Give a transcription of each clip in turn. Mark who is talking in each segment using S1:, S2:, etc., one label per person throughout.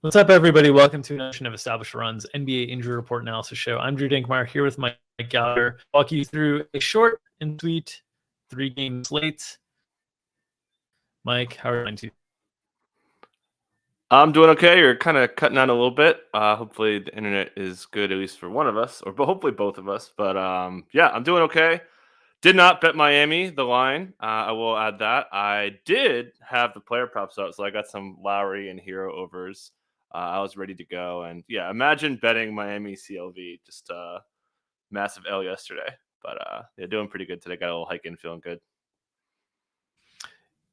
S1: What's up, everybody? Welcome to another edition of Established Run's NBA Injury Report Analysis Show. I'm Drew Dinkmeyer here with Mike Gallagher. Walk you through a short and sweet 3-game slate. Mike, how are you doing?
S2: I'm doing okay. You're kind of cutting out a little bit. Hopefully the internet is good, at least for one of us, or hopefully both of us. But yeah, I'm doing okay. Did not bet Miami, the line. I will add that. I did have the player props out, so I got some Lowry and Hero overs. I was ready to go. And yeah, imagine betting Miami CLV. Just massive L yesterday. But yeah, doing pretty good today. Got a little hike in, feeling good.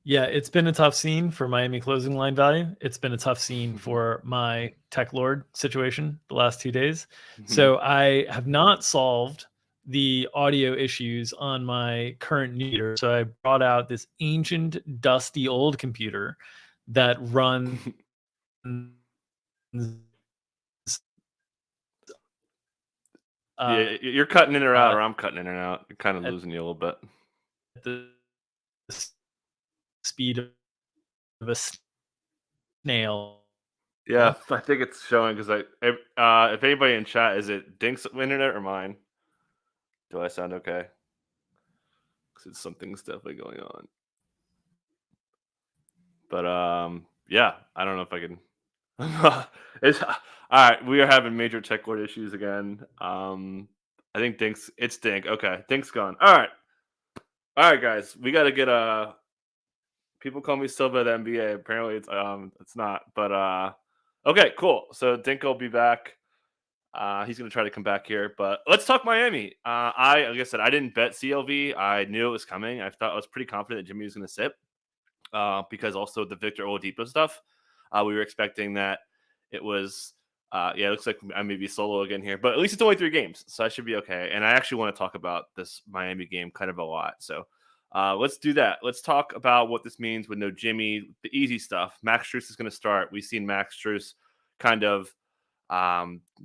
S1: Yeah, it's been a tough scene for Miami closing line value. It's been a tough scene for my Tech Lord situation the last 2 days. So I have not solved the audio issues on my current computer. So I brought out this ancient, dusty old computer that runs
S2: yeah, you're cutting in or out, or I'm cutting in and out. You're kind of losing you a little bit.
S1: The speed of a snail.
S2: Yeah, I think it's showing because if anybody in chat, is it Dink's internet or mine? Do I sound okay? Because something's definitely going on. But yeah, I don't know if I can. It's all right. We are having major tech board issues again. I think it's Dink. Okay, Dink's gone. All right, guys. We got to get people call me Silva at the NBA. Apparently, it's not. But okay, cool. So Dink will be back. He's going to try to come back here, but let's talk Miami. Like I said, I didn't bet CLV. I knew it was coming. I was pretty confident that Jimmy was going to sit because also the Victor Oladipo stuff. We were expecting that it was, it looks like I may be solo again here, but at least it's only 3 games, so I should be okay. And I actually want to talk about this Miami game kind of a lot. So let's do that. Let's talk about what this means with no Jimmy, the easy stuff. Max Strus is going to start. We've seen Max Strus kind of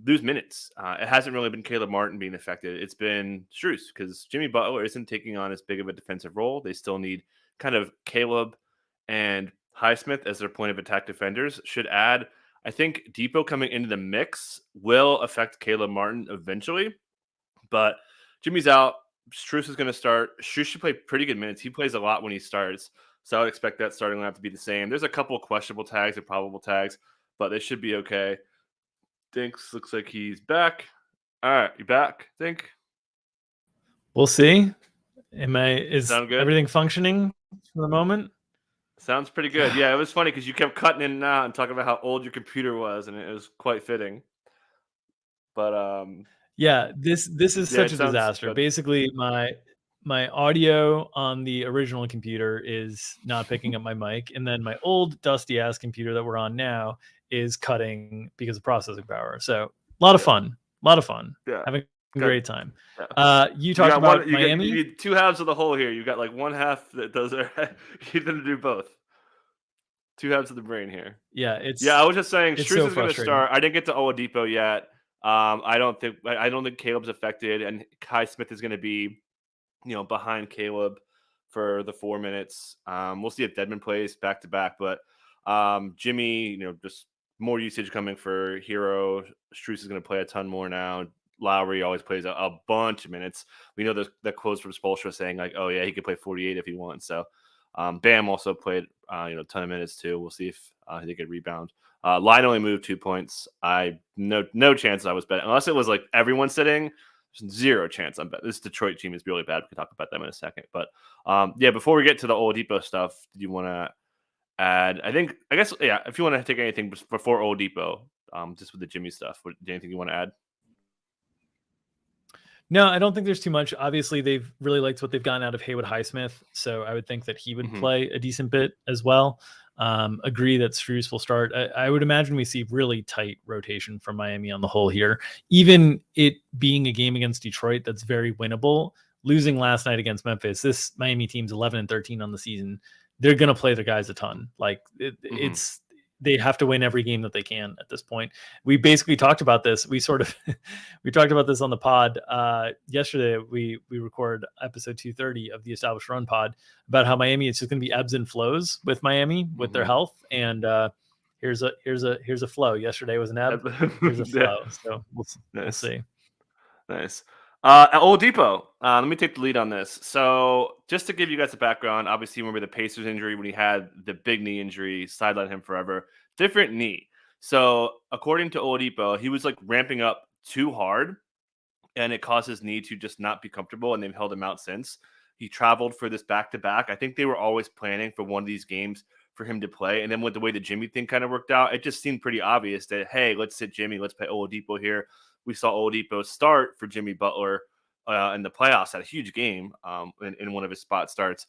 S2: lose minutes. It hasn't really been Caleb Martin being affected. It's been Strus because Jimmy Butler isn't taking on as big of a defensive role. They still need kind of Caleb and Highsmith as their point of attack defenders. Should add, I think Depot coming into the mix will affect Caleb Martin eventually, but Jimmy's out. Strus is going to start. Strus should play pretty good minutes. He plays a lot when he starts, so I would expect that starting lineup to be the same. There's a couple of questionable tags or probable tags, but they should be okay. Dinks looks like he's back. All right, you back, Dink?
S1: We'll see. Is everything functioning for the moment?
S2: Sounds pretty good. Yeah, it was funny because you kept cutting in and out and talking about how old your computer was, and it was quite fitting. But
S1: yeah, this is such a disaster. Good. Basically, my audio on the original computer is not picking up my mic, and then my old dusty ass computer that we're on now is cutting because of processing power. So a lot of fun. Yeah. Having a great time. Yeah. You talked about Miami.
S2: You need 2 halves of the whole here. You got like 1 half that does it. You didn't do both. 2 halves of the brain here.
S1: Yeah,
S2: I was just saying Strus is going to start. I didn't get to Oladipo yet. I don't think Caleb's affected, and Highsmith is going to be, behind Caleb for the 4 minutes. We'll see if Dedmon plays back to back, but Jimmy, just more usage coming for Hero. Strus is going to play a ton more now. Lowry always plays a bunch of minutes. We know that quotes from Spoelstra saying like, "Oh yeah, he could play 48 if he wants." So Bam also played a ton of minutes too. We'll see if they could rebound. Line only moved 2 points. No chance I was betting unless it was like everyone sitting. There's 0 chance I'm betting. This Detroit team is really bad. We can talk about them in a second. But yeah, before we get to the Oladipo stuff, did you want to add? I guess if you want to take anything before Oladipo, just with the Jimmy stuff, anything you want to add?
S1: No, I don't think there's too much. Obviously, they've really liked what they've gotten out of Haywood Highsmith, so I would think that he would play a decent bit as well. Agree that Strus will start. I would imagine we see really tight rotation from Miami on the whole here. Even it being a game against Detroit that's very winnable, losing last night against Memphis, this Miami team's 11-13 on the season. They're going to play their guys a ton. Like it's they have to win every game that they can at this point. We basically talked about this. We talked about this on the pod yesterday. We recorded episode 230 of the Established Run pod about how Miami, it's just going to be ebbs and flows with Miami with their health. And here's a flow. Yesterday was an ebb. Here's a
S2: Yeah.
S1: flow. So we'll
S2: Nice.
S1: see.
S2: Nice. At Oladipo, let me take the lead on this. So, just to give you guys a background, obviously, you remember the Pacers injury when he had the big knee injury, sidelined him forever. Different knee. So, according to Oladipo, he was like ramping up too hard, and it caused his knee to just not be comfortable, and they've held him out since. He traveled for this back to back. I think they were always planning for one of these games for him to play. And then with the way the Jimmy thing kind of worked out, it just seemed pretty obvious that, hey, let's sit Jimmy, let's play Oladipo here. We saw Oladipo start for Jimmy Butler in the playoffs, had a huge game in one of his spot starts.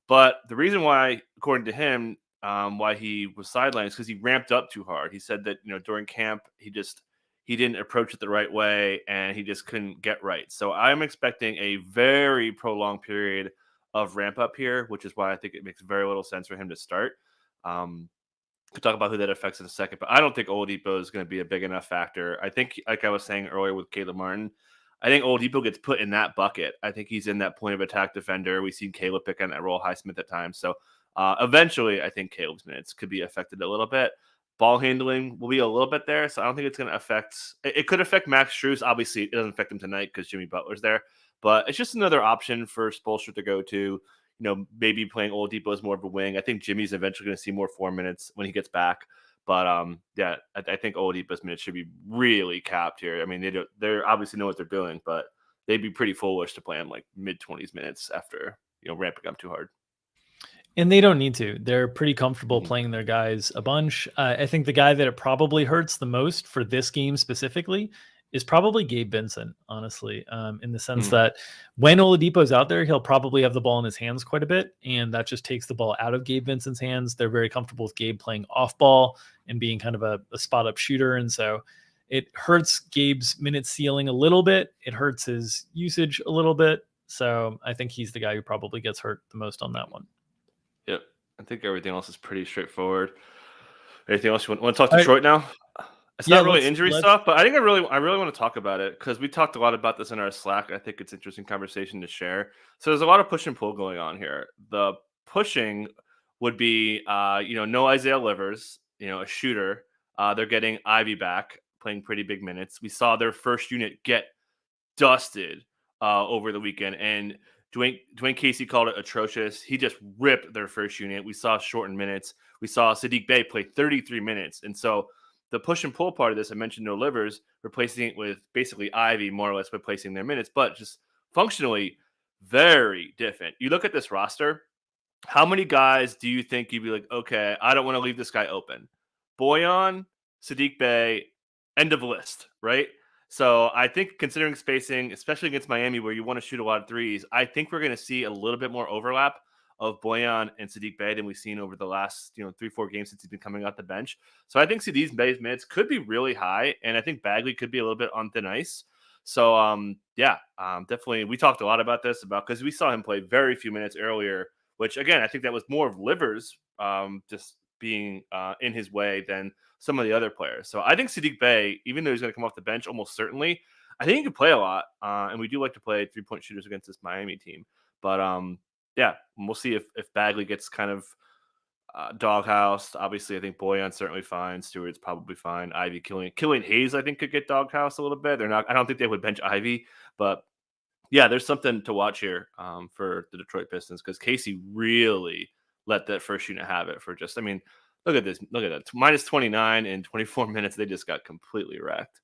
S2: But the reason why, according to him, why he was sidelined is because he ramped up too hard. He said that during camp he didn't approach it the right way and he just couldn't get right. So I'm expecting a very prolonged period of ramp up here, which is why I think it makes very little sense for him to start. Could talk about who that affects in a second, but I don't think Oladipo is going to be a big enough factor. I think, like I was saying earlier with Caleb Martin, I think Oladipo gets put in that bucket. I think he's in that point of attack defender. We've seen Caleb pick on that role, Highsmith at times. So eventually, I think Caleb's minutes could be affected a little bit. Ball handling will be a little bit there, so I don't think it's going to affect. It could affect Max Strus. Obviously, it doesn't affect him tonight because Jimmy Butler's there. But it's just another option for Spoelstra to go to. Maybe playing Oladipo as more of a wing. I think Jimmy's eventually going to see more 4 minutes when he gets back. But yeah, I think Oladipo's minutes should be really capped here. I mean, they obviously know what they're doing, but they'd be pretty foolish to play him like mid-20s minutes after ramping up too hard.
S1: And they don't need to. They're pretty comfortable playing their guys a bunch. I think the guy that it probably hurts the most for this game specifically is probably Gabe Vincent, honestly, in the sense that when Oladipo's out there, he'll probably have the ball in his hands quite a bit, and that just takes the ball out of Gabe Vincent's hands. They're very comfortable with Gabe playing off ball and being kind of a spot-up shooter, and so it hurts Gabe's minute ceiling a little bit. It hurts his usage a little bit, so I think he's the guy who probably gets hurt the most on that one.
S2: Yep. I think everything else is pretty straightforward. Anything else you want to talk Detroit now? It's not really injury stuff, but I think I really want to talk about it because we talked a lot about this in our Slack. I think it's an interesting conversation to share. So there's a lot of push and pull going on here. The pushing would be, no Isaiah Livers, a shooter. They're getting Ivy back, playing pretty big minutes. We saw their first unit get dusted over the weekend, and Dwayne Casey called it atrocious. He just ripped their first unit. We saw shortened minutes. We saw Saddiq Bey play 33 minutes. And so the push and pull part of this, I mentioned no Livers, replacing it with basically Ivy, more or less replacing their minutes, but just functionally very different. You look at this roster, how many guys do you think you'd be like, okay, I don't want to leave this guy open? Boyan, Saddiq Bey, end of list, right? So I think considering spacing, especially against Miami where you want to shoot a lot of threes, I think we're going to see a little bit more overlap of Boyan and Saddiq Bey than we've seen over the last 3-4 games since he's been coming off the bench. So I think Saddiq Bey's minutes could be really high, and I think Bagley could be a little bit on thin ice. So definitely we talked a lot about this because we saw him play very few minutes earlier, which again I think that was more of Livers just being in his way than some of the other players. So I think Saddiq Bey, even though he's going to come off the bench almost certainly, I think he could play a lot. And we do like to play 3-point shooters against this Miami team. But we'll see if Bagley gets kind of doghoused. Obviously, I think Boyan's certainly fine. Stewart's probably fine. Ivy, Killian Hayes, I think could get doghoused a little bit. I don't think they would bench Ivy, but yeah, there's something to watch here for the Detroit Pistons because Casey really let that first unit have it for just, look at this. Look at that. Minus 29 in 24 minutes. They just got completely wrecked.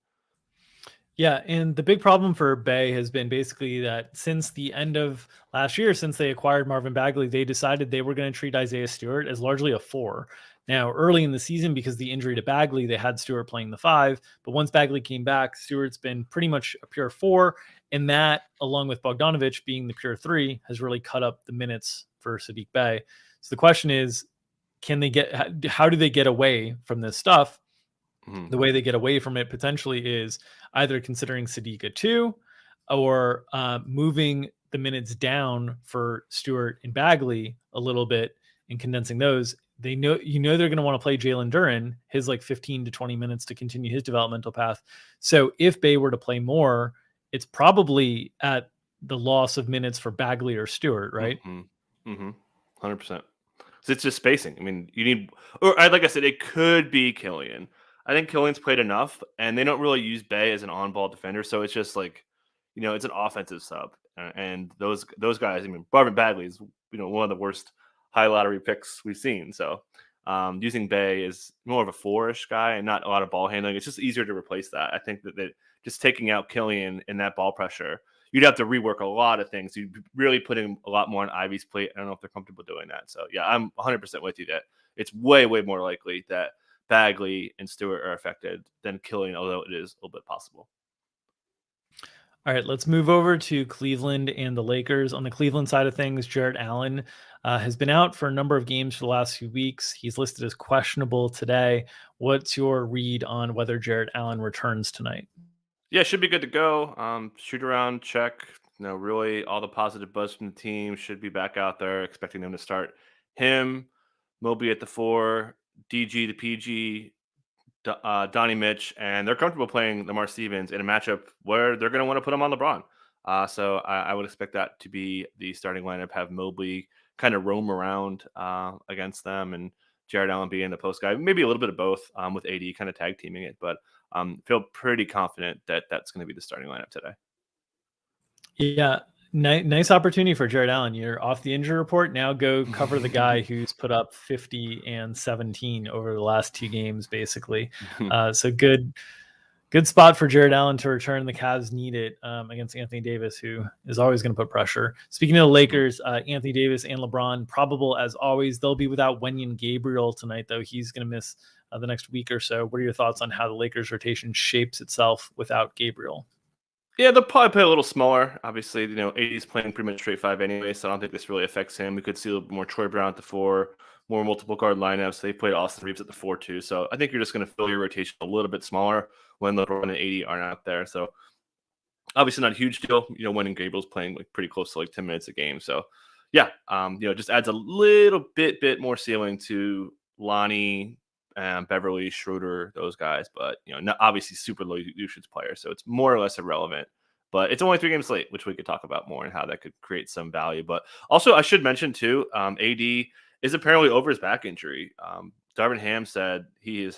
S1: Yeah, and the big problem for Bay has been basically that since the end of last year, since they acquired Marvin Bagley, they decided they were going to treat Isaiah Stewart as largely a 4. Now, early in the season, because of the injury to Bagley, they had Stewart playing the 5. But once Bagley came back, Stewart's been pretty much a pure 4. And that, along with Bogdanovich being the pure 3, has really cut up the minutes for Saddiq Bey. So the question is, how do they get away from this stuff? The way they get away from it potentially is either considering Saddiq a 2 or moving the minutes down for Stewart and Bagley a little bit and condensing those. They know they're going to want to play Jalen Duren, his like 15 to 20 minutes to continue his developmental path. So if Bey were to play more, it's probably at the loss of minutes for Bagley or Stewart, right?
S2: 100%. because it's just spacing. I mean, you need, or like I said, it could be Killian. I think Killian's played enough, and they don't really use Bay as an on-ball defender, so it's just like, it's an offensive sub, and those guys. I mean, Marvin Bagley is one of the worst high lottery picks we've seen. So using Bay is more of a four-ish guy and not a lot of ball handling. It's just easier to replace that. I think that just taking out Killian and that ball pressure, you'd have to rework a lot of things. You'd be really putting a lot more on Ivy's plate. I don't know if they're comfortable doing that. So yeah, I'm 100% with you that it's way, way more likely that Bagley and Stewart are affected than Killian, although it is a little bit possible.
S1: All right, let's move over to Cleveland and the Lakers. On the Cleveland side of things, Jarrett Allen has been out for a number of games for the last few weeks. He's listed as questionable today. What's your read on whether Jarrett Allen returns tonight?
S2: Yeah, should be good to go. Shoot around, check. Really all the positive buzz from the team should be back out there. Expecting them to start him, Mobley at the 4, DG the PG, Donnie Mitch, and they're comfortable playing Lamar Stevens in a matchup where they're going to want to put him on LeBron. So I would expect that to be the starting lineup. Have Mobley kind of roam around against them, and Jared Allen being the post guy. Maybe a little bit of both with AD kind of tag teaming it, but feel pretty confident that that's going to be the starting lineup today.
S1: Yeah, nice opportunity for Jared Allen. You're off the injury report. Now go cover the guy who's put up 50 and 17 over the last 2 games, basically. So good spot for Jared Allen to return. The Cavs need it against Anthony Davis, who is always going to put pressure. Speaking of the Lakers, Anthony Davis and LeBron, probable as always. They'll be without Wenyen Gabriel tonight, though. He's going to miss the next week or so. What are your thoughts on how the Lakers rotation shapes itself without Gabriel?
S2: Yeah, they'll probably play a little smaller. Obviously, AD's playing pretty much straight 5 anyway, so I don't think this really affects him. We could see a little bit more Troy Brown at the 4, more multiple guard lineups. They played Austin Reeves at the 4 too. So I think you're just going to fill your rotation a little bit smaller when LeBron and AD aren't out there. So obviously not a huge deal. When Gabriel's playing like pretty close to like 10 minutes a game. So yeah, just adds a little bit more ceiling to Lonnie, Beverly, Schroeder, those guys, but not obviously super low usage players, so it's more or less irrelevant. But it's only 3 games late, which we could talk about more and how that could create some value. But also, I should mention too, AD is apparently over his back injury. Darvin Ham said he's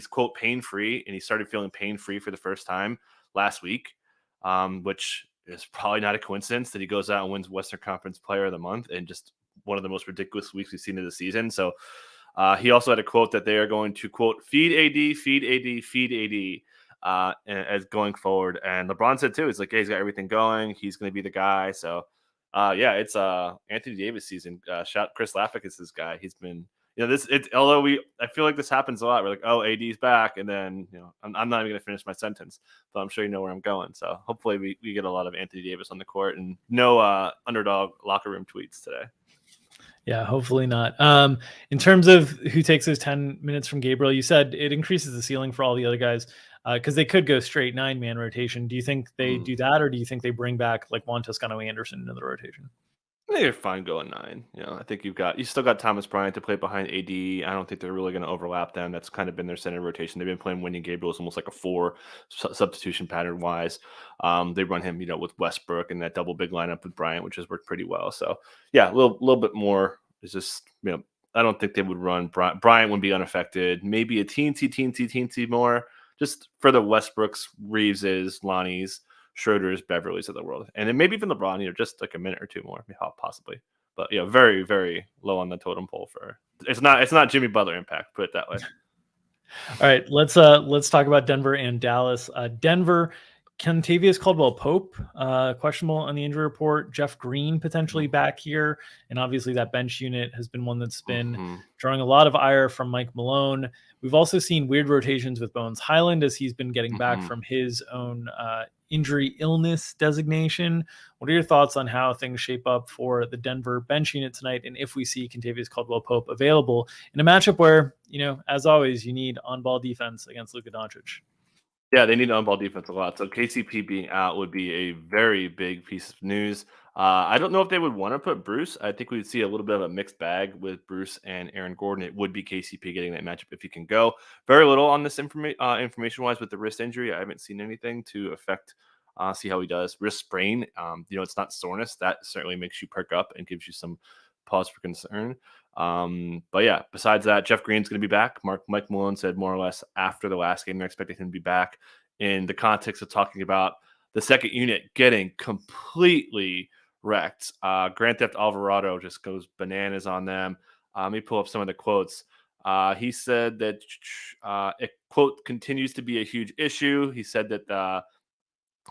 S2: quote pain free, and he started feeling pain free for the first time last week, which is probably not a coincidence that he goes out and wins Western Conference Player of the Month and just one of the most ridiculous weeks we've seen of the season. So. He also had a quote that they are going to, quote, feed AD, feed AD, feed AD as going forward. And LeBron said, too, he's like, hey, he's got everything going. He's going to be the guy. So, yeah, it's Anthony Davis season. Shout Chris Laffick is this guy. He's been, although I feel like this happens a lot. We're like, oh, AD's back. And then, I'm not even going to finish my sentence, but I'm sure you know where I'm going. So hopefully we get a lot of Anthony Davis on the court and no underdog locker room tweets today.
S1: Yeah, hopefully not. In terms of who takes those 10 minutes from Gabriel, you said it increases the ceiling for all the other guys because they could go straight 9-man rotation. Do you think they do that, or do you think they bring back like Juan Toscano-Anderson into the rotation?
S2: I think you're fine going 9. I think you still got Thomas Bryant to play behind AD. I don't think they're really going to overlap them. That's kind of been their center rotation. They've been playing Wenyen Gabriel as almost like a 4 substitution pattern wise. They run him, with Westbrook and that double big lineup with Bryant, which has worked pretty well. So yeah, a little bit more is just, I don't think they would run Bryant would be unaffected. Maybe a teensy more just for the Westbrooks, Reeveses, Lonnies, Schroeder's, Beverly's of the world, and then maybe even LeBron, just like a minute or 2 more, possibly. But very, very low on the totem pole for it's not Jimmy Butler impact, put it that way.
S1: All right, let's talk about Denver and Dallas. Denver, Kentavious Caldwell-Pope, questionable on the injury report. Jeff Green potentially back here, and obviously that bench unit has been one that's been drawing a lot of ire from Mike Malone. We've also seen weird rotations with Bones Highland as he's been getting back from his own injury illness designation. What are your thoughts on how things shape up for the Denver bench unit tonight, and if we see Kentavious Caldwell-Pope available in a matchup where, as always, you need on-ball defense against Luka Doncic?
S2: Yeah, they need on-ball defense a lot. So KCP being out would be a very big piece of news. I don't know if they would want to put Bruce. I think we'd see a little bit of a mixed bag with Bruce and Aaron Gordon. It would be KCP getting that matchup if he can go. Very little on this information-wise with the wrist injury. I haven't seen anything to affect see how he does. Wrist sprain, it's not soreness. That certainly makes you perk up and gives you some pause for concern. But yeah, besides that, Jeff Green's going to be back. Mike Malone said more or less after the last game they're expecting him to be back in the context of talking about the second unit getting completely wrecked. Grand Theft Alvarado just goes bananas on them. Let me pull up some of the quotes. He said that it, quote, continues to be a huge issue. He said that the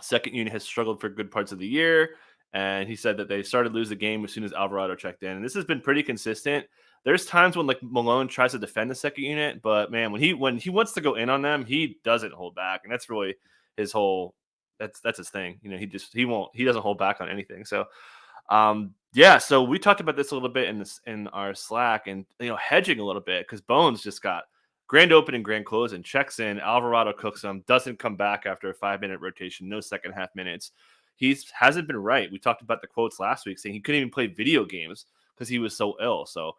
S2: second unit has struggled for good parts of the year. And he said that they started to lose the game as soon as Alvarado checked in. And this has been pretty consistent. There's times when like Malone tries to defend the second unit, but man, when he wants to go in on them, he doesn't hold back. And that's really his whole that's his thing. You know, he doesn't hold back on anything. So yeah, so we talked about this a little bit in our Slack, and hedging a little bit because Bones just got grand opening, grand close, and checks in. Alvarado cooks him, doesn't come back after a 5-minute rotation, no second half minutes. He hasn't been right. We talked about the quotes last week saying he couldn't even play video games because he was so ill. So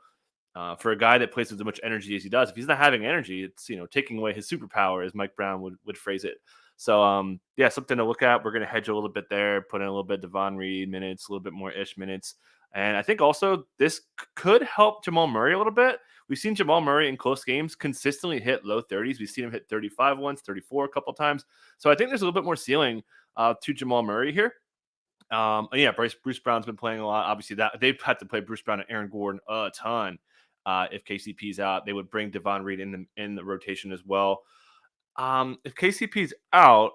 S2: for a guy that plays with as much energy as he does, if he's not having energy, it's taking away his superpower, as Mike Brown would phrase it. So yeah, something to look at. We're going to hedge a little bit there, put in a little bit of Devon Reed minutes, a little bit more ish minutes. And I think also this could help Jamal Murray a little bit. We've seen Jamal Murray in close games consistently hit low 30s. We've seen him hit 35 once, 34 a couple times. So I think there's a little bit more ceiling to Jamal Murray here. And yeah, Bruce Brown's been playing a lot. Obviously, that they've had to play Bruce Brown and Aaron Gordon a ton. If KCP's out, they would bring Devon Reed in the rotation as well. If KCP's out,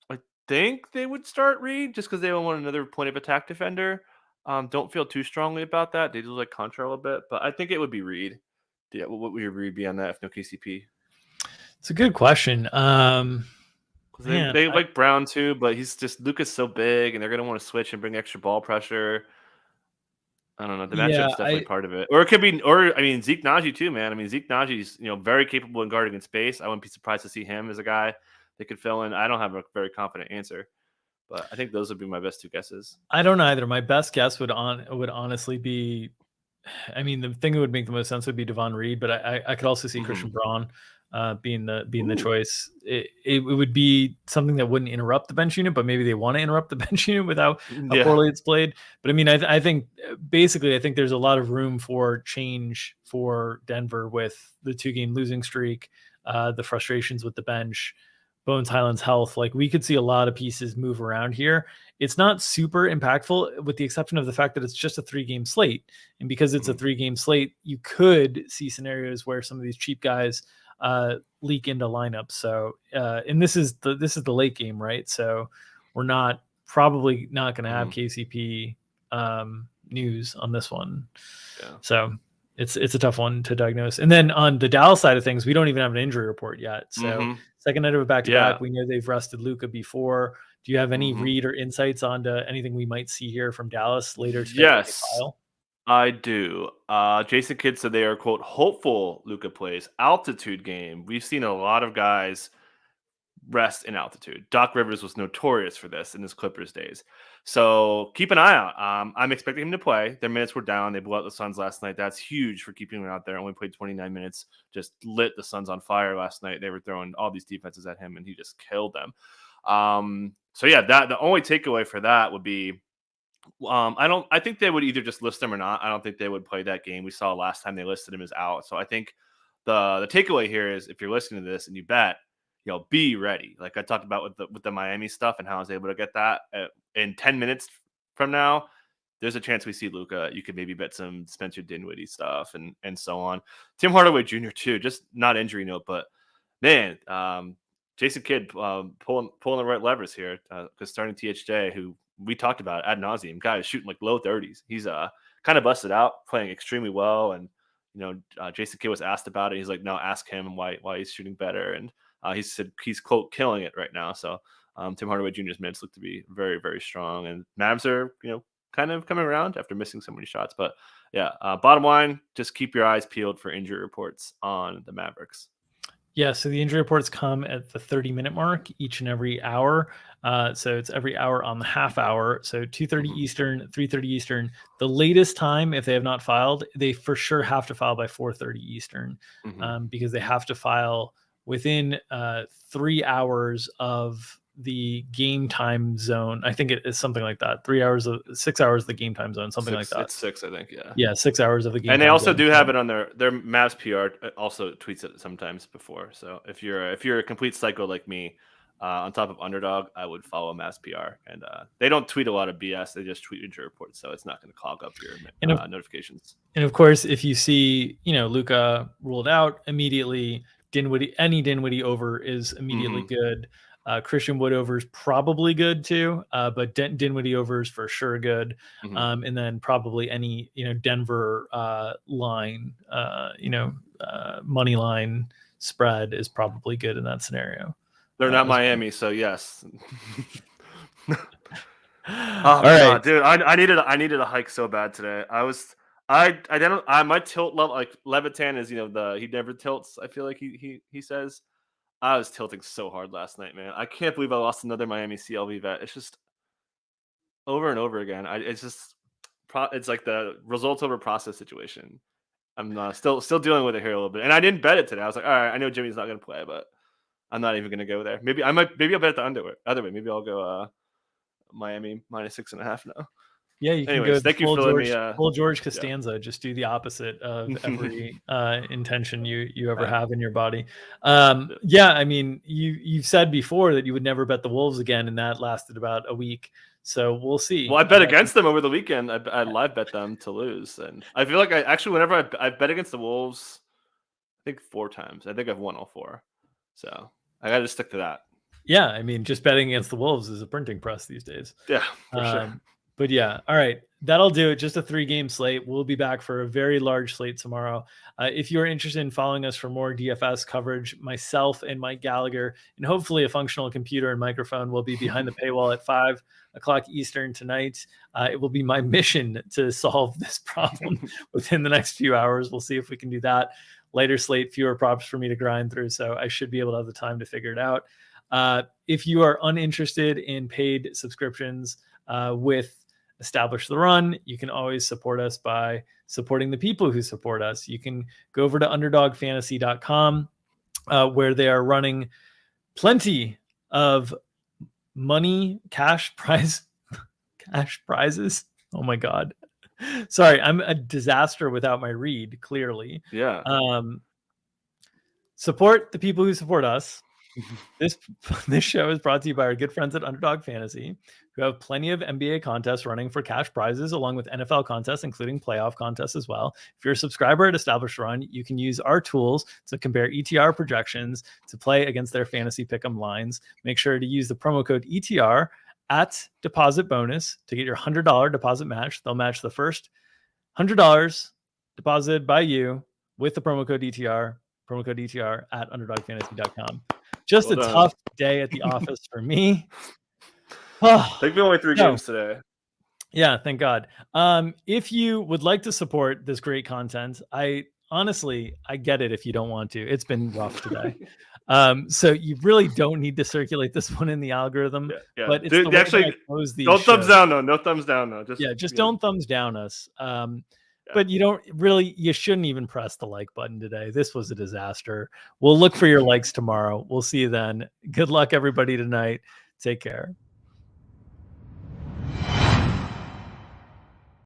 S2: I think they would start Reed just because they don't want another point of attack defender. Don't feel too strongly about that. They do like Contra a little bit, but I think it would be Reed. Yeah, what would your Reed be on that if no KCP?
S1: It's a good question.
S2: They like Brown too, but Luka's so big, and they're gonna want to switch and bring extra ball pressure. I don't know. The matchup's definitely part of it. Or it could be, Zeke Naji too, man. I mean, Zeke Naji's, very capable in guarding in space. I wouldn't be surprised to see him as a guy that could fill in. I don't have a very confident answer, but I think those would be my best two guesses.
S1: I don't either. My best guess would honestly be, the thing that would make the most sense would be Devon Reed, but I could also see Christian Braun being the choice. It would be something that wouldn't interrupt the bench unit, but maybe they want to interrupt the bench unit without how poorly it's played. But I think basically, I think there's a lot of room for change for Denver with the 2-game losing streak, the frustrations with the bench, Bones Highland's health. Like, we could see a lot of pieces move around here. It's not super impactful with the exception of the fact that it's just a 3-game slate. And because it's a 3-game slate, you could see scenarios where some of these cheap guys leak into lineups. So, and this is the late game, right? So we're probably not going to have KCP news on this one. Yeah. So it's a tough one to diagnose. And then on the Dallas side of things, we don't even have an injury report yet. So second night of a back-to-back, we know they've rested Luka before. Do you have any read or insights onto anything we might see here from Dallas later today?
S2: Yes, I do. Jason Kidd said they are, quote, hopeful Luka plays. Altitude game. We've seen a lot of guys rest in altitude. Doc Rivers was notorious for this in his Clippers days. So keep an eye out. I'm expecting him to play. Their minutes were down. They blew out the Suns last night. That's huge for keeping him out there. Only played 29 minutes. Just lit the Suns on fire last night. They were throwing all these defenses at him, and he just killed them. So yeah, the only takeaway for that would be, I think they would either just list him or not. I don't think they would play that game. We saw last time they listed him as out. So I think the takeaway here is, if you're listening to this and you bet, be ready. Like I talked about with the Miami stuff and how I was able to get that in 10 minutes from now, there's a chance we see Luka. You could maybe bet some Spencer Dinwiddie stuff and so on. Tim Hardaway Jr. too, just not injury note, but man, Jason Kidd pulling the right levers here, because starting THJ, who we talked about ad nauseum, guy is shooting like low 30s. He's kind of busted out, playing extremely well. And Jason Kidd was asked about it. He's like, no, ask him why he's shooting better. And he said he's, quote, killing it right now. So Tim Hardaway Jr.'s minutes look to be very, very strong. And Mavs are, kind of coming around after missing so many shots. But yeah, bottom line, just keep your eyes peeled for injury reports on the Mavericks.
S1: Yeah, so the injury reports come at the 30-minute mark each and every hour. So it's every hour on the half hour. So 2:30 Eastern, 3:30 Eastern. The latest time, if they have not filed, they for sure have to file by 4:30 Eastern, because they have to file within 3 hours of the game time zone. I think it is something like that. 6 hours of the game time zone, something like that.
S2: It's 6, I think. Yeah.
S1: Yeah, 6 hours of the game.
S2: And they
S1: time
S2: also
S1: zone.
S2: do have it on their Mavs PR also tweets it sometimes before. So if you're a complete psycho like me, on top of Underdog, I would follow Mavs PR, and they don't tweet a lot of BS. They just tweet injury reports, so it's not going to clog up your notifications.
S1: And of course, if you see, Luka ruled out immediately, any Dinwiddie over is immediately good. Christian Wood over is probably good too, but Dinwiddie over is for sure good. And then probably any Denver line, money line spread is probably good in that scenario.
S2: They're not Miami, so yes.
S1: All right,
S2: dude, I needed a hike so bad today. My tilt level, like Levitan is he never tilts. I feel like he says. I was tilting so hard last night, man. I can't believe I lost another Miami CLV bet. It's just over and over again. It's like the results over process situation. I'm still dealing with it here a little bit, and I didn't bet it today. I was like, all right, I know Jimmy's not going to play, but I'm not even going to go there. Maybe I'll bet the other way. Maybe I'll go Miami -6.5 now.
S1: Yeah, you can
S2: Anyways,
S1: go
S2: thank you for letting me.
S1: Full George Costanza. Yeah. Just do the opposite of every intention you ever have in your body. Yeah, I mean, you've said before that you would never bet the Wolves again, and that lasted about a week. So we'll see.
S2: Well, I bet against them over the weekend. I live bet them to lose, and I feel like whenever I bet against the Wolves, I think 4 times. I think I've won all 4. So I got to stick to that.
S1: Yeah, I mean, just betting against the Wolves is a printing press these days.
S2: Yeah, for sure.
S1: But yeah, all right, that'll do it. Just a 3-game slate. We'll be back for a very large slate tomorrow. If you're interested in following us for more DFS coverage, myself and Mike Gallagher, and hopefully a functional computer and microphone, will be behind the paywall at 5 o'clock Eastern tonight. It will be my mission to solve this problem within the next few hours. We'll see if we can do that. Lighter slate, fewer props for me to grind through, so I should be able to have the time to figure it out. If you are uninterested in paid subscriptions with Establish the Run, you can always support us by supporting the people who support us. You can go over to underdogfantasy.com where they are running plenty of cash prizes. Oh my God. Sorry, I'm a disaster without my read, clearly.
S2: Yeah.
S1: Support the people who support us. This show is brought to you by our good friends at Underdog Fantasy, who have plenty of NBA contests running for cash prizes, along with NFL contests, including playoff contests as well. If you're a subscriber at Established Run, you can use our tools to compare ETR projections to play against their fantasy pick'em lines. Make sure to use the promo code ETR at deposit bonus to get your $100 deposit match. They'll match the first $100 deposited by you with the promo code ETR at underdogfantasy.com. Just a tough day at the office for me.
S2: I think we only 3 games today.
S1: Yeah, thank God. If you would like to support this great content, I get it if you don't want to. It's been rough today. So you really don't need to circulate this one in the algorithm.
S2: Yeah.
S1: But it's
S2: don't thumbs down though. No thumbs down though.
S1: Just don't thumbs down us. But you shouldn't even press the like button today. This was a disaster. We'll look for your likes tomorrow. We'll see you then. Good luck, everybody, tonight. Take care.